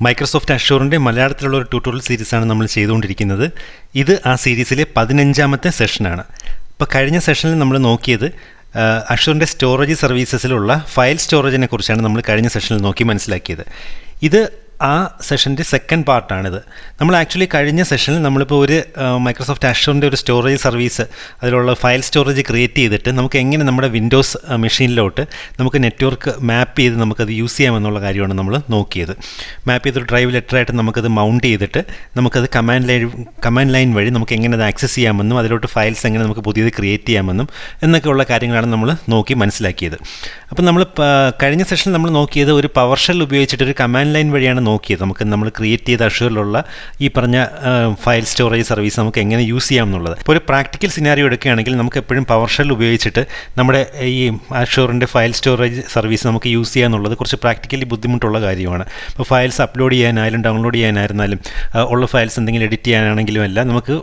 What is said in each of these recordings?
Microsoft അഷ്യൂറിൻ്റെ മലയാളത്തിലുള്ള ഒരു tutorial സീരീസാണ് നമ്മൾ ചെയ്തുകൊണ്ടിരിക്കുന്നത്. ഇത് ആ സീരീസിലെ 15ാമത്തെ സെഷനാണ്. ഇപ്പോൾ കഴിഞ്ഞ സെഷനിൽ നമ്മൾ നോക്കിയത് അഷ്യൂറിൻ്റെ സ്റ്റോറേജ് സർവീസസിലുള്ള ഫയൽ സ്റ്റോറേജിനെ കുറിച്ചാണ് നമ്മൾ കഴിഞ്ഞ സെഷനിൽ നോക്കി മനസ്സിലാക്കിയത്. ഇത് ആ സെഷൻ്റെ സെക്കൻഡ് പാർട്ടാണിത്. നമ്മൾ ആക്ച്വലി കഴിഞ്ഞ സെഷനിൽ നമ്മളിപ്പോൾ ഒരു മൈക്രോസോഫ്റ്റ് അഷ്യൂറിൻ്റെ ഒരു സ്റ്റോറേജ് സർവീസ്, അതിലുള്ള ഫയൽ സ്റ്റോറേജ് ക്രിയേറ്റ് ചെയ്തിട്ട് നമുക്ക് എങ്ങനെ നമ്മുടെ വിൻഡോസ് മെഷീനിലോട്ട് നമുക്ക് നെറ്റ്വർക്ക് മാപ്പ് ചെയ്ത് നമുക്കത് യൂസ് ചെയ്യാമെന്നുള്ള കാര്യമാണ് നമ്മൾ നോക്കിയത്. മാപ്പ് ചെയ്തൊരു ഡ്രൈവ് ലെറ്ററായിട്ട് നമുക്കത് മൗണ്ട് ചെയ്തിട്ട് നമുക്കത് കമാൻഡ് ലൈൻ വഴി നമുക്ക് എങ്ങനെ അത് ആക്സസ് ചെയ്യാമെന്നും അതിലോട്ട് ഫയൽസ് എങ്ങനെ നമുക്ക് പുതിയത് ക്രിയേറ്റ് ചെയ്യാമെന്നും എന്നൊക്കെയുള്ള കാര്യങ്ങളാണ് നമ്മൾ നോക്കി മനസ്സിലാക്കിയത്. അപ്പോൾ നമ്മൾ കഴിഞ്ഞ സെഷനിൽ നമ്മൾ നോക്കിയത് ഒരു പവർ ഷെൽ ഉപയോഗിച്ചിട്ട് ഒരു കമാൻഡ് ലൈൻ വഴിയാണ് നോക്കിയത്. നമ്മൾ ക്രിയേറ്റ് ചെയ്ത അഷ്യൂറിലുള്ള ഈ പറഞ്ഞ ഫയൽ സ്റ്റോറേജ് സർവീസ് നമുക്ക് എങ്ങനെ യൂസ് ചെയ്യാം എന്നുള്ളത്. ഇപ്പോൾ ഒരു പ്രാക്ടിക്കൽ സിനാരിയോ എടുക്കുകയാണെങ്കിൽ നമുക്ക് എപ്പോഴും പവർ ഷെൽ ഉപയോഗിച്ചിട്ട് നമ്മുടെ ഈ അഷ്യൂറിൻ്റെ ഫയൽ സ്റ്റോറേജ് സർവീസ് നമുക്ക് യൂസ് ചെയ്യുക എന്നുള്ളത് കുറച്ച് പ്രാക്ടിക്കലി ബുദ്ധിമുട്ടുള്ള കാര്യമാണ്. ഇപ്പോൾ ഫയൽസ് അപ്ലോഡ് ചെയ്യാനായാലും ഡൗൺലോഡ് ചെയ്യാനായിരുന്നാലും ഉള്ള ഫയൽസ് എന്തെങ്കിലും എഡിറ്റ് ചെയ്യാനാണെങ്കിലും എല്ലാം നമുക്ക്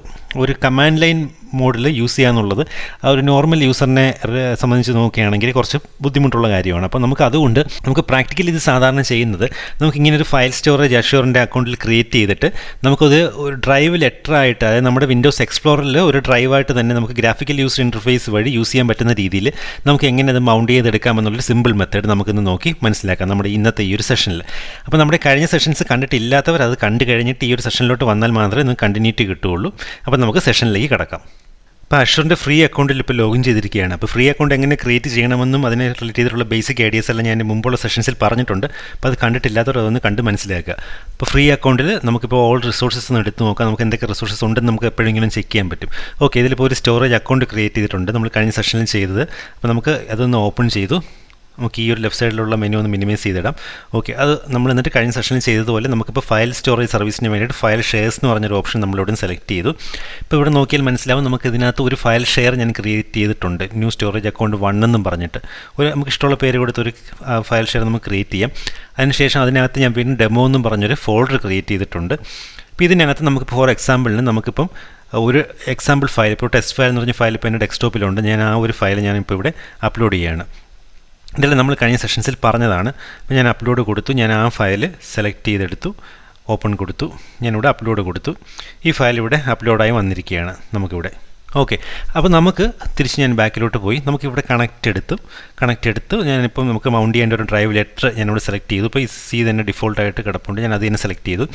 ഒരു കമാൻഡ് ലൈൻ മോഡിൽ യൂസ് ചെയ്യാന്നുള്ളത് ആ ഒരു നോർമൽ യൂസറിനെ സംബന്ധിച്ച് നോക്കുകയാണെങ്കിൽ കുറച്ച് ബുദ്ധിമുട്ടുള്ള കാര്യമാണ്. അപ്പോൾ അതുകൊണ്ട് നമുക്ക് പ്രാക്ടിക്കലി ഇത് സാധാരണ ചെയ്യുന്നത് നമുക്കിങ്ങനെ ഒരു ഫയൽ സ്റ്റോറേജ് അഷ്യൂറിൻ്റെ അക്കൗണ്ടിൽ ക്രിയേറ്റ് ചെയ്തിട്ട് നമുക്കത് ഒരു ഡ്രൈവ് ലെറ്ററായിട്ട്, അതായത് നമ്മുടെ വിൻഡോസ് എക്സ്പ്ലോററിൽ ഒരു ഡ്രൈവായിട്ട് തന്നെ നമുക്ക് ഗ്രാഫിക്കൽ യൂസർ ഇൻ്റർഫേസ് വഴി യൂസ് ചെയ്യാൻ പറ്റുന്ന രീതിയിൽ നമുക്ക് എങ്ങനെ അത് മൗണ്ട് ചെയ്തെടുക്കാമെന്നുള്ളൊരു സിമ്പിൾ മെത്തേഡ് നമുക്കിന്ന് നോക്കി മനസ്സിലാക്കാം നമ്മുടെ ഇന്നത്തെ ഈ ഒരു സെഷനിൽ. അപ്പോൾ നമ്മുടെ കഴിഞ്ഞ സെഷൻസ് കണ്ടിട്ടില്ലാത്തവർ അത് കണ്ടു കഴിഞ്ഞിട്ട് ഈ ഒരു സെഷനിലോട്ട് വന്നാൽ മാത്രമേ നിങ്ങൾക്ക് കണ്ടിന്യൂറ്റി കിട്ടുകയുള്ളൂ. അപ്പോൾ നമുക്ക് സെഷനിലേക്ക് കിടക്കാം. ഇപ്പോൾ അഷ്യൂറിൻ്റെ ഫ്രീ അക്കൗണ്ടിൽ ഇപ്പോൾ ലോഗിൻ ചെയ്തിരിക്കുകയാണ്. അപ്പോൾ ഫ്രീ അക്കൗണ്ട് എങ്ങനെ ക്രിയേറ്റ് ചെയ്യണമെന്നും അതിനെ റിലേറ്റ് ചെയ്തിട്ടുള്ള ബേസിക് ഐഡിയാസ് എല്ലാം ഞാൻ മുമ്പുള്ള സെഷൻസിൽ പറഞ്ഞിട്ടുണ്ട്. അപ്പോൾ അത് കണ്ടിട്ടില്ലാത്തവർ അതൊന്ന് കണ്ട് മനസ്സിലാക്കുക. അപ്പോൾ ഫ്രീ അക്കൗണ്ടിൽ നമുക്കിപ്പോൾ ഓൾ റിസോഴ്സസ് ഒന്ന് എടുത്ത് നോക്കാം. നമുക്ക് എന്തൊക്കെ റിസോഴ്സസ് ഉണ്ടെന്ന് നമുക്ക് എപ്പോഴെങ്കിലും ചെക്ക് ചെയ്യാൻ പറ്റും. ഓക്കെ, ഇതിലിപ്പോൾ ഒരു സ്റ്റോറേജ് അക്കൗണ്ട് ക്രിയേറ്റ് ചെയ്തിട്ടുണ്ട് നമ്മൾ കഴിഞ്ഞ സെഷനിൽ ചെയ്തത്. അപ്പോൾ നമുക്ക് അതൊന്ന് ഓപ്പൺ ചെയ്തു. നമുക്ക് ഈ ഒരു ലെഫ്റ്റ് സൈഡിലുള്ള മെനു ഒന്ന് മിനിമൈസ് ചെയ്തിടാം. ഓക്കെ, അത് നമ്മൾ എന്നിട്ട് കഴിഞ്ഞ സെഷനിൽ ചെയ്തതുപോലെ നമുക്കിപ്പോൾ ഫയൽ സ്റ്റോറേജ് സർവീസിന് വേണ്ടിയിട്ട് ഫയൽ ഷെയർസ് എന്ന് പറഞ്ഞൊരു ഓപ്ഷൻ നമ്മളിവിടെ സെലക്ട് ചെയ്തു. ഇപ്പോൾ ഇവിടെ നോക്കിയാൽ മനസ്സിലാവും നമുക്ക് ഇതിനകത്ത് ഒരു ഫയൽ ഷെയർ ഞാൻ ക്രിയേറ്റ് ചെയ്തിട്ടുണ്ട്. ന്യൂ സ്റ്റോറേജ് അക്കൗണ്ട് 1 എന്നും പറഞ്ഞിട്ട് നമുക്ക് ഇഷ്ടമുള്ള പേര് കൊടുത്തൊരു ഫയൽ ഷെയർ നമുക്ക് ക്രിയേറ്റ് ചെയ്യാം. അതിനുശേഷം അതിനകത്ത് ഞാൻ വീണ്ടും ഡെമോ എന്നും പറഞ്ഞൊരു ഫോൾഡർ ക്രിയേറ്റ് ചെയ്തിട്ടുണ്ട്. ഇപ്പോൾ ഇതിനകത്ത് നമുക്ക് ഫോർ എക്സാമ്പിളിന് നമുക്കിപ്പം ഒരു എക്സാമ്പിൾ ഫയൽ, ഇപ്പോൾ ടെസ്റ്റ് ഫയൽ എന്ന് പറഞ്ഞ ഫയൽ ഇപ്പോൾ എൻ്റെ ഡെസ്ക്ടോപ്പിലുണ്ട്. ഞാൻ ആ ഒരു ഫയൽ ഞാനിപ്പോൾ ഇവിടെ അപ്ലോഡ് ചെയ്യുകയാണ്. ഇതെല്ലാം നമ്മൾ കഴിഞ്ഞ സെഷൻസിൽ പറഞ്ഞതാണ്. അപ്പോൾ ഞാൻ അപ്ലോഡ് കൊടുത്തു. ഞാൻ ആ ഫയൽ സെലക്ട് ചെയ്തെടുത്തു, ഓപ്പൺ കൊടുത്തു, ഞാനിവിടെ അപ്ലോഡ് കൊടുത്തു. ഈ ഫയൽ ഇവിടെ അപ്ലോഡായി വന്നിരിക്കുകയാണ് നമുക്കിവിടെ. ഓക്കെ, അപ്പോൾ നമുക്ക് തിരിച്ച് ഞാൻ ബാക്കിലോട്ട് പോയി നമുക്കിവിടെ കണക്റ്റ് എടുത്തു ഞാനിപ്പം നമുക്ക് മൗണ്ട് ചെയ്യേണ്ട ഒരു ഡ്രൈവ് ലെറ്റർ ഞാനിവിടെ സെലക്ട് ചെയ്തു. ഇപ്പോൾ ഈ സി തന്നെ ഡിഫോൾട്ടായിട്ട് കിടപ്പുണ്ട്. ഞാൻ അത് തന്നെ സെലക്ട് ചെയ്തു.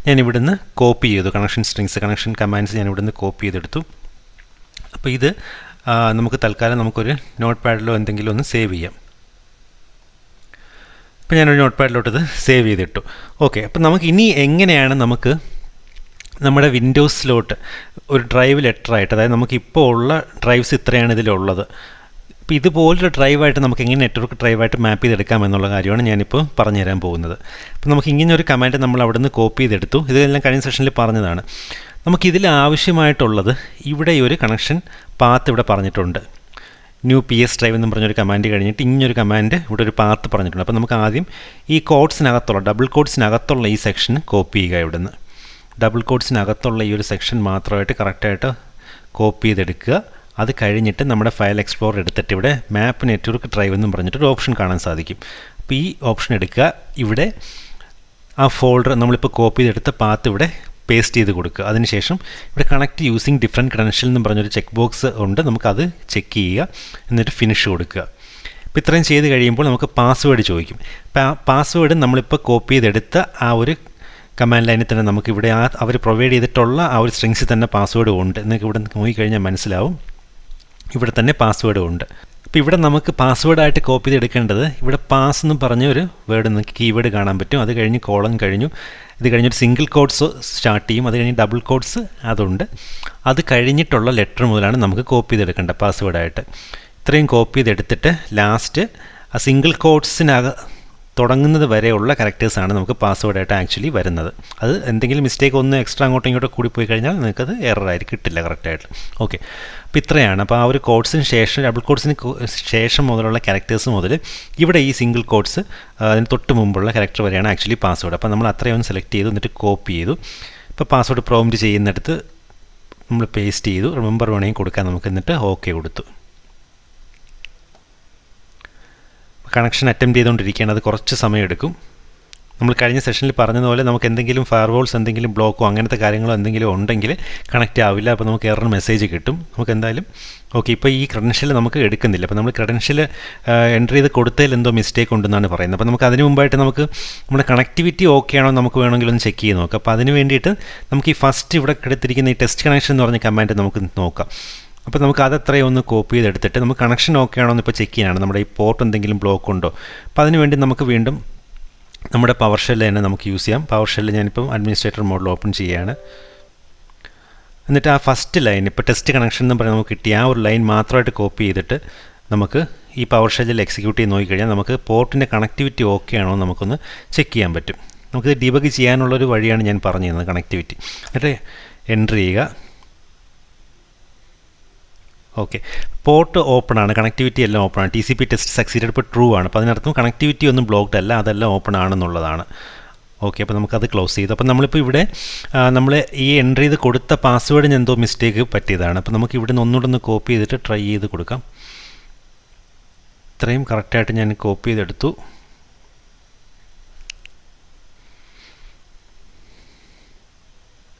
ഞാൻ ഇവിടുന്ന് കോപ്പി ചെയ്തു. കണക്ഷൻ സ്ട്രിങ്സ്, കണക്ഷൻ കമാൻഡ്സ് ഞാൻ ഇവിടുന്ന് കോപ്പി ചെയ്തെടുത്തു. അപ്പോൾ ഇത് നമുക്ക് തൽക്കാലം നമുക്കൊരു നോട്ട് പാഡിലോ എന്തെങ്കിലും ഒന്ന് സേവ് ചെയ്യാം. അപ്പോൾ ഞാനൊരു നോട്ട് പാഡിലോട്ട് ഇത് സേവ് ചെയ്തിട്ടു. ഓക്കെ, അപ്പോൾ നമുക്ക് ഇനി എങ്ങനെയാണ് നമുക്ക് നമ്മുടെ വിൻഡോസിലോട്ട് ഒരു ഡ്രൈവ് ലെറ്ററായിട്ട്, അതായത് നമുക്കിപ്പോൾ ഉള്ള ഡ്രൈവ്സ് ഇത്രയാണ് ഇതിലുള്ളത്, ഇപ്പോൾ ഇതുപോലൊരു ഡ്രൈവായിട്ട് നമുക്ക് എങ്ങനെ നെറ്റ്വർക്ക് ഡ്രൈവായിട്ട് മാപ്പ് ചെയ്തെടുക്കാം എന്നുള്ള കാര്യമാണ് ഞാനിപ്പോൾ പറഞ്ഞു തരാൻ പോകുന്നത്. അപ്പോൾ നമുക്ക് ഇങ്ങനെ ഒരു കമാൻഡ് നമ്മൾ അവിടെ നിന്ന് കോപ്പി ചെയ്തെടുത്തു. ഇതെല്ലാം കഴിഞ്ഞ സെഷനിൽ പറഞ്ഞതാണ്. നമുക്കിതിൽ ആവശ്യമായിട്ടുള്ളത് ഇവിടെ ഒരു കണക്ഷൻ പാത്ത് ഇവിടെ പറഞ്ഞിട്ടുണ്ട്. ന്യൂ PS ഡ്രൈവ് എന്ന് പറഞ്ഞൊരു കമാൻഡ് കഴിഞ്ഞിട്ട് ഇങ്ങനൊരു കമാൻഡ് ഇവിടെ ഒരു പാത്ത് പറഞ്ഞിട്ടുണ്ട്. അപ്പോൾ നമുക്ക് ആദ്യം ഈ കോഡ്സിനകത്തുള്ള ഡബിൾ കോഡ്സിനകത്തുള്ള ഈ സെക്ഷൻ കോപ്പി ചെയ്യുക. ഇവിടുന്ന് ഡബിൾ കോഡ്സിനകത്തുള്ള ഈ ഒരു സെക്ഷൻ മാത്രമായിട്ട് കറക്റ്റായിട്ട് കോപ്പി ചെയ്തെടുക്കുക. അത് കഴിഞ്ഞിട്ട് നമ്മുടെ ഫയൽ എക്സ്പ്ലോറർ എടുത്തിട്ട് ഇവിടെ മാപ്പ് നെറ്റ്വർക്ക് ഡ്രൈവ് എന്നും പറഞ്ഞിട്ടൊരു ഓപ്ഷൻ കാണാൻ സാധിക്കും. അപ്പോൾ ഈ ഓപ്ഷൻ എടുക്കുക. ഇവിടെ ആ ഫോൾഡർ നമ്മളിപ്പോൾ കോപ്പി ചെയ്തെടുത്ത പാത്ത് ഇവിടെ പേസ്റ്റ് ചെയ്ത് കൊടുക്കുക. അതിനുശേഷം ഇവിടെ കണക്ട് യൂസിങ് ഡിഫറെൻറ്റ് ക്രെഡൻഷ്യൽ എന്ന് പറഞ്ഞൊരു ചെക്ക് ബോക്സ് ഉണ്ട്. നമുക്കത് ചെക്ക് ചെയ്യുക. എന്നിട്ട് ഫിനിഷ് കൊടുക്കുക. ഇപ്പോൾ ഇത്രയും ചെയ്ത് കഴിയുമ്പോൾ നമുക്ക് പാസ്വേഡ് ചോദിക്കും. പാസ്വേഡ് നമ്മളിപ്പോൾ കോപ്പി ചെയ്തെടുത്ത ആ ഒരു കമാൻഡ് ലൈനിൽ തന്നെ നമുക്കിവിടെ അവർ പ്രൊവൈഡ് ചെയ്തിട്ടുള്ള ആ ഒരു സ്ട്രിങ്സിൽ തന്നെ പാസ്വേഡും ഉണ്ട്. നിങ്ങൾക്ക് ഇവിടെ നോക്കിക്കഴിഞ്ഞാൽ മനസ്സിലാവും ഇവിടെ തന്നെ പാസ്വേഡും ഉണ്ട്. അപ്പോൾ ഇവിടെ നമുക്ക് പാസ്വേഡായിട്ട് കോപ്പി ചെയ്തെടുക്കേണ്ടത് ഇവിടെ പാസ് എന്ന് പറഞ്ഞ ഒരു വേർഡ് നിങ്ങൾക്ക് കീവേഡ് കാണാൻ പറ്റും. അത് കഴിഞ്ഞ് കോളൻ കഴിഞ്ഞു. ഇത് കഴിഞ്ഞൊരു സിംഗിൾ കോഡ്സ് സ്റ്റാർട്ട് ചെയ്യും. അത് കഴിഞ്ഞ് ഡബിൾ കോഡ്സ് അതുണ്ട്. അത് കഴിഞ്ഞിട്ടുള്ള ലെറ്റർ മുതലാണ് നമുക്ക് കോപ്പി ചെയ്തെടുക്കേണ്ടത് പാസ്വേഡായിട്ട്. ഇത്രയും കോപ്പി ചെയ്തെടുത്തിട്ട് ലാസ്റ്റ് ആ സിംഗിൾ തുടങ്ങുന്നത് വരെയുള്ള കറക്റ്റേഴ്സാണ് നമുക്ക് പാസ്വേഡായിട്ട് ആക്ച്വലി വരുന്നത്. അത് എന്തെങ്കിലും മിസ്റ്റേക്ക് ഒന്ന് എക്സ്ട്രാ അങ്ങോട്ടും ഇങ്ങോട്ടും കൂടി പോയി കഴിഞ്ഞാൽ നിങ്ങൾക്കത് എററായിട്ട് കിട്ടില്ല കറക്റ്റായിട്ട്. ഓക്കെ, അപ്പോൾ ഇത്രയാണ്. അപ്പോൾ ആ ഒരു കോഡ്സിന് ശേഷം ഡബിൾ കോഡ്സിന് ശേഷം മുതലുള്ള ക്യാരക്ടേഴ്സ് മുതൽ ഇവിടെ ഈ സിംഗിൾ കോഡ്സ് അതിന് തൊട്ട് മുമ്പുള്ള ക്യാരക്ടർ വരെയാണ് ആക്ച്വലി പാസ്വേഡ്. അപ്പോൾ നമ്മൾ അത്രയും ഒന്ന് സെലക്ട് ചെയ്തു, എന്നിട്ട് കോപ്പി ചെയ്തു. ഇപ്പോൾ പാസ്വേഡ് പ്രോംപ്റ്റ് ചെയ്യുന്നിടത്ത് നമ്മൾ പേസ്റ്റ് ചെയ്തു. റിമെമ്പർ വേണമെങ്കിൽ കൊടുക്കാൻ നമുക്ക്, എന്നിട്ട് ഓക്കെ കൊടുത്തു. കണക്ഷൻ അറ്റംപ്റ്റ് ചെയ്തുകൊണ്ടിരിക്കുകയാണ്. അത് കുറച്ച് സമയം എടുക്കും. നമ്മൾ കഴിഞ്ഞ സെഷനിൽ പറഞ്ഞതുപോലെ നമുക്ക് എന്തെങ്കിലും ഫയർവാൾസ് എന്തെങ്കിലും ബ്ലോക്കോ അങ്ങനത്തെ കാര്യങ്ങളോ എന്തെങ്കിലും ഉണ്ടെങ്കിൽ കണക്റ്റ് ആവില്ല. അപ്പോൾ നമുക്ക് എറർ മെസ്സേജ് കിട്ടും. നമുക്ക് എന്തായാലും ഓക്കെ, ഇപ്പോൾ ഈ ക്രെഡൻഷ്യൽ നമുക്ക് എടുക്കുന്നില്ല. അപ്പോൾ നമ്മൾ ക്രെഡൻഷ്യൽ എൻ്റർ ചെയ്ത് കൊടുത്തതിൽ എന്തോ മിസ്റ്റേക്ക് ഉണ്ടെന്നാണ് പറയുന്നത്. അപ്പോൾ നമുക്ക് അതിന് മുമ്പായിട്ട് നമുക്ക് നമ്മുടെ കണക്ടിവിറ്റി ഓക്കെ ആണോ നമുക്ക് വേണമെങ്കിൽ ഒന്ന് ചെക്ക് ചെയ്ത് നോക്കാം. അപ്പോൾ അതിന് വേണ്ടിയിട്ട് നമുക്ക് ഈ ഫസ്റ്റ് ഇവിടെ എടുത്തിരിക്കുന്ന ഈ ടെസ്റ്റ് കണക്ഷൻ എന്ന് പറഞ്ഞ കമാൻഡ് നമുക്ക് നോക്കാം. അപ്പോൾ നമുക്ക് അതെത്രയും ഒന്ന് കോപ്പി ചെയ്തെടുത്തിട്ട് നമുക്ക് കണക്ഷൻ ഓക്കെ ആണോ എന്ന് ഇപ്പോൾ ചെക്ക് ചെയ്യാനാണ്. നമ്മുടെ ഈ പോർട്ട് എന്തെങ്കിലും ബ്ലോക്ക് ഉണ്ടോ. അപ്പോൾ അതിന് വേണ്ടി നമുക്ക് വീണ്ടും നമ്മുടെ പവർ ഷെല്ല് തന്നെ നമുക്ക് യൂസ് ചെയ്യാം. പവർ ഷെല്ല് ഞാനിപ്പം അഡ്മിനിസ്ട്രേറ്റർ മോഡിൽ ഓപ്പൺ ചെയ്യുകയാണ്. എന്നിട്ട് ആ ഫസ്റ്റ് ലൈൻ ഇപ്പോൾ ടെസ്റ്റ് കണക്ഷൻ എന്ന് പറഞ്ഞാൽ നമുക്ക് കിട്ടിയ ആ ഒരു ലൈൻ മാത്രമായിട്ട് കോപ്പി ചെയ്തിട്ട് നമുക്ക് ഈ പവർ ഷെല്ലിൽ എക്സിക്യൂട്ട് ചെയ്ത് നോക്കിക്കഴിഞ്ഞാൽ നമുക്ക് പോർട്ടിൻ്റെ കണക്ടിവിറ്റി ഓക്കെ ആണോ എന്ന് നമുക്കൊന്ന് ചെക്ക് ചെയ്യാൻ പറ്റും. നമുക്ക് ഡിബഗ് ചെയ്യാനുള്ളൊരു വഴിയാണ് ഞാൻ പറഞ്ഞു തന്നത്, കണക്ടിവിറ്റി. എന്നിട്ട് എൻ്റർ ചെയ്യുക. ഓക്കെ, പോർട്ട് ഓപ്പൺ ആണ്, കണക്ടിവിറ്റി എല്ലാം ഓപ്പൺ ആണ്. TCP ടെസ്റ്റ് സക്സീഡഡ് ഇപ്പോൾ ട്രൂ ആണ്. അപ്പോൾ അതിനർത്ഥം കണക്ടിവിറ്റി ഒന്നും ബ്ലോക്ക്ഡ് അല്ല, അതെല്ലാം ഓപ്പൺ ആണെന്നുള്ളതാണ്. ഓക്കെ, അപ്പോൾ നമുക്കത് ക്ലോസ് ചെയ്തു. അപ്പോൾ നമ്മളിപ്പോൾ ഇവിടെ നമ്മൾ ഈ എൻ്റർ ചെയ്ത് കൊടുത്ത പാസ്വേഡിന് എന്തോ മിസ്റ്റേക്ക് പറ്റിയതാണ്. അപ്പോൾ നമുക്ക് ഇവിടെ നിന്ന് ഒന്നുകൂടെ ഒന്ന് കോപ്പി ചെയ്തിട്ട് ട്രൈ ചെയ്ത് കൊടുക്കാം. ഇത്രയും കറക്റ്റായിട്ട് ഞാൻ കോപ്പി ചെയ്തെടുത്തു.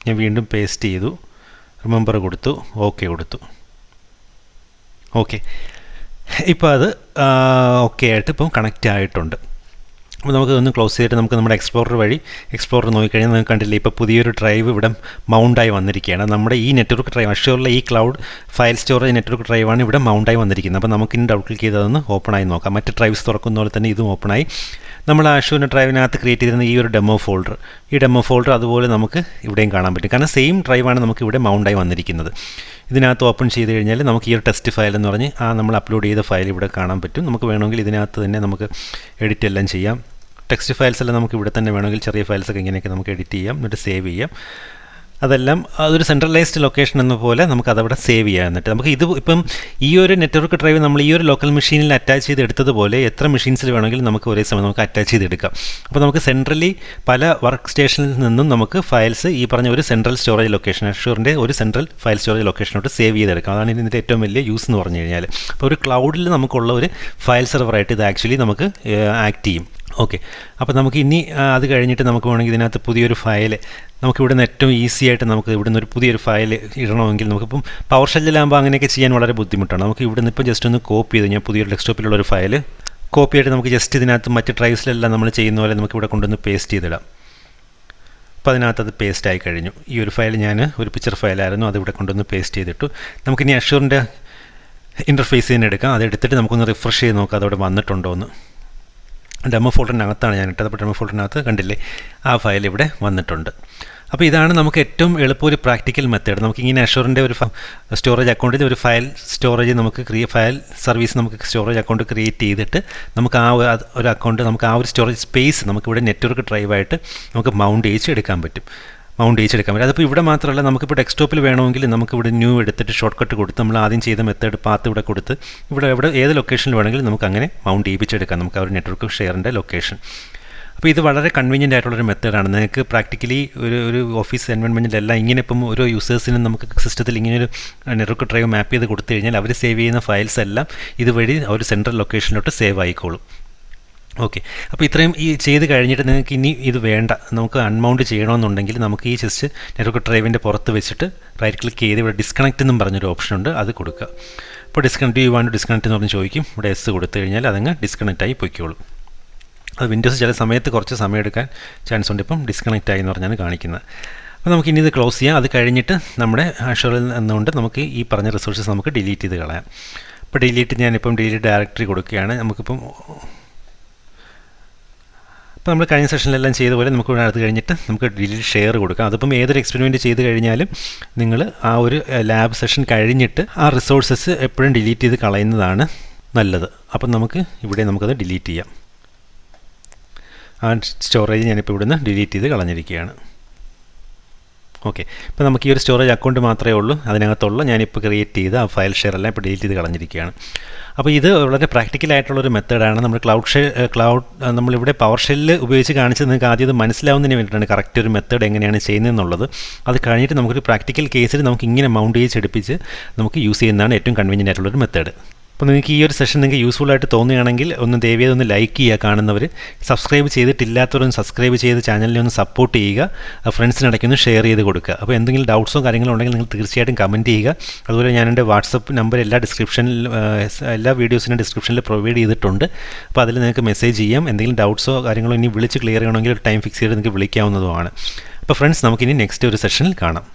ഞാൻ വീണ്ടും പേസ്റ്റ് ചെയ്തു, റിമെമ്പർ കൊടുത്തു, ഓക്കെ കൊടുത്തു. ഓക്കെ, ഇപ്പോൾ അത് ഓക്കെ ആയിട്ട് ഇപ്പം കണക്റ്റ് ആയിട്ടുണ്ട്. അപ്പോൾ നമുക്ക് ഒന്ന് ക്ലോസ് ചെയ്തിട്ട് നമുക്ക് നമ്മുടെ എക്സ്പ്ലോറർ വഴി എക്സ്പ്ലോറർ നോക്കിക്കഴിഞ്ഞാൽ നിങ്ങൾക്ക് കണ്ടില്ലേ, ഇപ്പോൾ പുതിയൊരു ഡ്രൈവ് ഇവിടെ മൗണ്ടായി വന്നിരിക്കുകയാണ്. നമ്മുടെ ഈ നെറ്റ്വർക്ക് ഡ്രൈവ്, അഷ്യൂറിലെ ഈ ക്ലൗഡ് ഫയൽ സ്റ്റോറേജ് നെറ്റ്വർക്ക് ഡ്രൈവാണ് ഇവിടെ മൗണ്ടായി വന്നിരിക്കുന്നത്. അപ്പോൾ നമുക്ക് ഇനി ഡബിൾ ക്ലിക്ക് ചെയ്തതൊന്ന് ഓപ്പൺ ആയി നോക്കാം. മറ്റ് ഡ്രൈവ്സ് തുറക്കുന്ന പോലെ തന്നെ ഇതും ഓപ്പണായി. നമ്മൾ ആഷുവിൻ്റെ ഡ്രൈവിനകത്ത് ക്രിയേറ്റ് ചെയ്തിരുന്ന ഈ ഒരു ഡെമോ ഫോൾഡർ, ഈ ഡെമോ ഫോൾഡർ അതുപോലെ നമുക്ക് ഇവിടെയും കാണാൻ പറ്റും. കാരണം സെയിം ഡ്രൈവാണ് നമുക്ക് ഇവിടെ മൗണ്ടായി വന്നിരിക്കുന്നത്. ഇതിനകത്ത് ഓപ്പൺ ചെയ്ത് കഴിഞ്ഞാൽ നമുക്ക് ഈ ഒരു ടെസ്റ്റ് ഫയൽ എന്ന് പറഞ്ഞ് നമ്മൾ അപ്ലോഡ് ചെയ്ത ഫയൽ ഇവിടെ കാണാൻ പറ്റും. നമുക്ക് വേണമെങ്കിൽ ഇതിനകത്ത് തന്നെ നമുക്ക് എഡിറ്റ് എല്ലാം ചെയ്യാം. ടെക്സ്റ്റ് ഫയൽസ് എല്ലാം നമുക്ക് ഇവിടെ തന്നെ വേണമെങ്കിൽ ചെറിയ ഫയൽസൊക്കെ ഇങ്ങനെയൊക്കെ നമുക്ക് എഡിറ്റ് ചെയ്യാം, എന്നിട്ട് സേവ് ചെയ്യാം. അതെല്ലാം അതൊരു സെൻട്രലൈസ്ഡ് ലൊക്കേഷൻ എന്ന പോലെ നമുക്ക് അതവിടെ സേവ് ചെയ്യാം. എന്നിട്ട് നമുക്ക് ഇത് ഇപ്പം ഈ ഒരു നെറ്റ്വർക്ക് ഡ്രൈവ് നമ്മൾ ഈ ഒരു ലോക്കൽ മെഷീനിൽ അറ്റാച്ച് ചെയ്ത് എടുത്തതുപോലെ എത്ര മെഷീൻസിൽ വേണമെങ്കിലും നമുക്ക് ഒരേ സമയം നമുക്ക് അറ്റാച്ച് ചെയ്തെടുക്കാം. അപ്പോൾ നമുക്ക് സെൻട്രലി പല വർക്ക് സ്റ്റേഷനിൽ നിന്നും നമുക്ക് ഫയൽസ് ഈ പറഞ്ഞ ഒരു സെൻട്രൽ സ്റ്റോറേജ് ലൊക്കേഷൻ, അഷ്യൂറിൻ്റെ ഒരു സെൻട്രൽ ഫയൽ സ്റ്റോറേജ് ലൊക്കേഷനോട്ട് സേവ് ചെയ്തെടുക്കാം. അതാണ് ഇതിൻ്റെ ഏറ്റവും വലിയ യൂസ് എന്ന് പറഞ്ഞു കഴിഞ്ഞാൽ. അപ്പോൾ ഒരു ക്ലൗഡിൽ നമുക്കുള്ള ഒരു ഫയൽ സെർവറായിട്ട് ഇത് ആക്ച്വലി നമുക്ക് ആക്ട് ചെയ്യും. ഓക്കെ, അപ്പോൾ നമുക്ക് ഇനി അത് കഴിഞ്ഞിട്ട് നമുക്ക് വേണമെങ്കിൽ ഇതിനകത്ത് പുതിയൊരു ഫയൽ നമുക്ക് ഇവിടുന്ന് ഏറ്റവും ഈസി ആയിട്ട് നമുക്ക് ഇവിടുന്ന് ഒരു പുതിയൊരു ഫയൽ ഇടണമെങ്കിൽ നമുക്കിപ്പം പവർ ഷെല്ലിലാകുമ്പോൾ അങ്ങനെയൊക്കെ ചെയ്യാൻ വളരെ ബുദ്ധിമുട്ടാണ്. നമുക്ക് ഇവിടുന്ന് ഇപ്പം ജസ്റ്റ് ഒന്ന് കോപ്പി ചെയ്ത് ഞാൻ പുതിയൊരു ഡെസ്ക്ടോപ്പിലുള്ളൊരു ഫയൽ കോപ്പി ആയിട്ട് നമുക്ക് ജസ്റ്റ് ഇതിനകത്ത് മറ്റ് ഡ്രൈവ്സിലെല്ലാം നമ്മൾ ചെയ്യുന്ന പോലെ നമുക്ക് ഇവിടെ കൊണ്ടുവന്ന് പേസ്റ്റ് ചെയ്തിടാം. അപ്പോൾ അതിനകത്ത് അത് പേസ്റ്റ് ആയി കഴിഞ്ഞു. ഈ ഒരു ഫയൽ ഞാൻ ഒരു പിക്ചർ ഫയലായിരുന്നു, അത് ഇവിടെ കൊണ്ടുവന്ന് പേസ്റ്റ് ചെയ്തിട്ടു. നമുക്കിനി അഷ്യൂറിൻ്റെ ഇൻ്റർഫേസ് തന്നെ എടുക്കാം. അതെടുത്തിട്ട് നമുക്കൊന്ന് റിഫ്രഷ് ചെയ്ത് നോക്കാം അതവിടെ വന്നിട്ടുണ്ടോ എന്ന്. ഡെമോ ഫോൾഡറിനകത്താണ് ഞാൻ ഇട്ടത്. അപ്പോൾ ഡെമോ ഫോൾഡറിനകത്ത് കണ്ടില്ലേ ആ ഫയൽ ഇവിടെ വന്നിട്ടുണ്ട്. അപ്പോൾ ഇതാണ് നമുക്ക് ഏറ്റവും എളുപ്പം ഒരു പ്രാക്ടിക്കൽ മെത്തേഡ്. നമുക്കിങ്ങനെ അഷ്യൂറിൻ്റെ ഒരു സ്റ്റോറേജ് അക്കൗണ്ടിൽ ഒരു ഫയൽ സ്റ്റോറേജ് നമുക്ക് ഫയൽ സർവീസ് നമുക്ക് സ്റ്റോറേജ് അക്കൗണ്ട് ക്രിയേറ്റ് ചെയ്തിട്ട് നമുക്ക് ആ ഒരു അക്കൗണ്ട് നമുക്ക് ആ ഒരു സ്റ്റോറേജ് സ്പേസ് നമുക്കിവിടെ നെറ്റ്വർക്ക് ഡ്രൈവായിട്ട് നമുക്ക് മൗണ്ട് ചെയ്തെടുക്കാൻ പറ്റും. അതിപ്പോൾ ഇവിടെ മാത്രമല്ല, നമുക്കിപ്പോൾ ഡെസ്ക്ടോപ്പിൽ വേണമെങ്കിൽ നമുക്കിവിടെ ന്യൂ എടുത്തിട്ട് ഷോർട്ട് കട്ട് കൊടുത്ത് നമ്മൾ ആദ്യം ചെയ്ത മെത്തേഡ് പാത്ത് ഇവിടെ കൊടുത്ത് ഇവിടെ ഏത് ലൊക്കേഷനിൽ വേണമെങ്കിലും നമുക്ക് അങ്ങനെ മൗണ്ട് ചെയ്യിപ്പിച്ചെടുക്കാം നമുക്ക് ആ ഒരു നെറ്റ്വർക്ക് ഷെയറിൻ്റെ ലൊക്കേഷൻ. അപ്പോൾ ഇത് വളരെ കൺവീനിയൻ്റ് ആയിട്ടുള്ളൊരു മെത്തേഡാണ്. നിങ്ങൾക്ക് പ്രാക്ടിക്കലി ഒരു ഓഫീസ് എൻവയോൺമെൻറ്റിലെല്ലാം ഇങ്ങനെ ഇപ്പം ഓരോ യൂസേഴ്സിനും നമുക്ക് സിസ്റ്റത്തിൽ ഇങ്ങനൊരു നെറ്റ്വർക്ക് ഡ്രൈവ് മാപ്പ് ചെയ്ത് കൊടുത്തു കഴിഞ്ഞാൽ അവർ സേവ് ചെയ്യുന്ന ഫയൽസ് എല്ലാം ഇതുവഴി ഒരു സെൻട്രൽ ലൊക്കേഷനിലോട്ട് സേവ് ആയിക്കോളും. ഓക്കെ, അപ്പോൾ ഇത്രയും ഈ ചെയ്ത് കഴിഞ്ഞിട്ട് നിങ്ങൾക്ക് ഇനി ഇത് വേണ്ട, നമുക്ക് അൺമൗണ്ട് ചെയ്യണമെന്നുണ്ടെങ്കിൽ നമുക്ക് ഈ ജസ്റ്റ് നെറ്റ്വർക്ക് ഡ്രൈവിൻ്റെ പുറത്ത് വെച്ചിട്ട് റൈറ്റ് ക്ലിക്ക് ചെയ്ത് ഇവിടെ ഡിസ്കണക്റ്റ് എന്നും പറഞ്ഞൊരു ഓപ്ഷൻ ഉണ്ട്, അത് കൊടുക്കുക. അപ്പോൾ ഡിസ്കണക്റ്റ് ഡിസ്കണക്റ്റ് എന്ന് പറഞ്ഞ് ചോദിക്കും. ഇവിടെ എസ് കൊടുത്തു കഴിഞ്ഞാൽ അതങ്ങ് ഡിസ്കണക്റ്റ് ആയി പൊയ്ക്കോളും. അത് വിൻഡോസ് ചില സമയത്ത് കുറച്ച് സമയം എടുക്കാൻ ചാൻസ് ഉണ്ട്. ഇപ്പം ഡിസ്കണക്റ്റ് ആയി എന്ന് പറഞ്ഞാണ് കാണിക്കുന്നത്. അപ്പോൾ നമുക്ക് ഇനി ഇത് ക്ലോസ് ചെയ്യാം. അത് കഴിഞ്ഞിട്ട് നമ്മുടെ അഷ്യൂറിൽ നിന്നുകൊണ്ട് നമുക്ക് ഈ പറഞ്ഞ റിസോഴ്സസ് നമുക്ക് ഡിലീറ്റ് ചെയ്ത് കളയാം. അപ്പോൾ ഞാനിപ്പം ഡിലീറ്റ് ഡയറക്ടറി കൊടുക്കുകയാണ്. നമുക്കിപ്പം അപ്പോൾ നമ്മൾ കഴിഞ്ഞ സെഷനിലെല്ലാം ചെയ്ത പോലെ നമുക്ക് ഇവിടെ അടുത്ത് കഴിഞ്ഞിട്ട് നമുക്ക് ഡിലീറ്റ് ഷെയർ കൊടുക്കാം. അതിപ്പം ഏതൊരു എക്സ്പെരിമെൻറ്റ് ചെയ്ത് കഴിഞ്ഞാലും നിങ്ങൾ ആ ഒരു ലാബ് സെഷൻ കഴിഞ്ഞിട്ട് ആ റിസോഴ്സസ് എപ്പോഴും ഡിലീറ്റ് ചെയ്ത് കളയുന്നതാണ് നല്ലത്. അപ്പം നമുക്ക് ഇവിടെ നമുക്കത് ഡിലീറ്റ് ചെയ്യാം. ആ സ്റ്റോറേജ് ഞാനിപ്പോൾ ഇവിടുന്ന് ഡിലീറ്റ് ചെയ്ത് കളഞ്ഞിരിക്കുകയാണ്. ഓക്കെ, ഇപ്പോൾ നമുക്ക് ഈ ഒരു സ്റ്റോറേജ് അക്കൗണ്ട് മാത്രമേ ഉള്ളൂ, അതിനകത്തുള്ള ഞാനിപ്പോൾ ക്രിയേറ്റ് ചെയ്ത് ആ ഫയൽ ഷെയർ എല്ലാം ഇപ്പോൾ ഡിലീറ്റ് ചെയ്ത് കളഞ്ഞിരിക്കുകയാണ്. അപ്പോൾ ഇത് വളരെ പ്രാക്ടിക്കലായിട്ടുള്ളൊരു മെത്തേഡാണ്. നമ്മൾ ക്ലൗഡ് നമ്മളിവിടെ പവർ ഷെല്ല് ഉപയോഗിച്ച് കാണിച്ചത് നിങ്ങൾക്ക് ആദ്യം ഇത് മനസ്സിലാവുന്നതിന് വേണ്ടിയിട്ടാണ് കറക്റ്റ് ഒരു മെത്തേഡ് എങ്ങനെയാണ് ചെയ്യുന്നതെന്നുള്ളത്. അത് കഴിഞ്ഞിട്ട് നമുക്കൊരു പ്രാക്ടിക്കൽ കേസിൽ നമുക്ക് ഇങ്ങനെ മൗണ്ട് ചെയ്ത് എടുപ്പിച്ച് നമുക്ക് യൂസ് ചെയ്യുന്നതാണ് ഏറ്റവും കൺവീനിയൻ്റ് ആയിട്ടുള്ളൊരു മെത്തേഡ്. അപ്പോൾ നിങ്ങൾക്ക് ഈ ഒരു സെഷൻ നിങ്ങൾക്ക് യൂസ്ഫുൾ ആയിട്ട് തോന്നുകയാണെങ്കിൽ ഒന്ന് ദയവേദ ഒന്ന് ലൈക്ക് ചെയ്യുക, കാണുന്നവർ സബ്സ്ക്രൈബ് ചെയ്തിട്ടില്ലാത്തവരൊന്ന് സബ്സ്ക്രൈബ് ചെയ്ത് ചാനലിനെ ഒന്ന് സപ്പോർട്ട് ചെയ്യുക, ഫ്രണ്ട്സിനിടയ്ക്ക് ഒന്ന് ഷെയർ ചെയ്ത് കൊടുക്കുക. അപ്പോൾ എന്തെങ്കിലും ഡൗട്ട്സോ കാര്യങ്ങളോ ഉണ്ടെങ്കിൽ നിങ്ങൾ തീർച്ചയായിട്ടും കമൻറ്റ് ചെയ്യുക. അതുപോലെ ഞാൻ എൻ്റെ വാട്സപ്പ് നമ്പർ എല്ലാ വീഡിയോസിൻ്റെ ഡിസ്ക്രിപ്ഷനിൽ പ്രൊവൈഡ് ചെയ്തിട്ടുണ്ട്. അപ്പോൾ അതിൽ നിങ്ങൾക്ക് മെസ്സേജ് ചെയ്യാം. എന്തെങ്കിലും ഡൗട്ട്സോ കാര്യങ്ങളോ ഇനി വിളിച്ച് ക്ലിയർ ചെയ്യണമെങ്കിൽ ഒരു ടൈം ഫിക്സ് ചെയ്ത് നിങ്ങൾക്ക് വിളിക്കാവുന്നതുമാണ്. അപ്പോൾ ഫ്രണ്ട്സ്, നമുക്കിനി നെക്സ്റ്റ് ഒരു സെഷനിൽ കാണാം.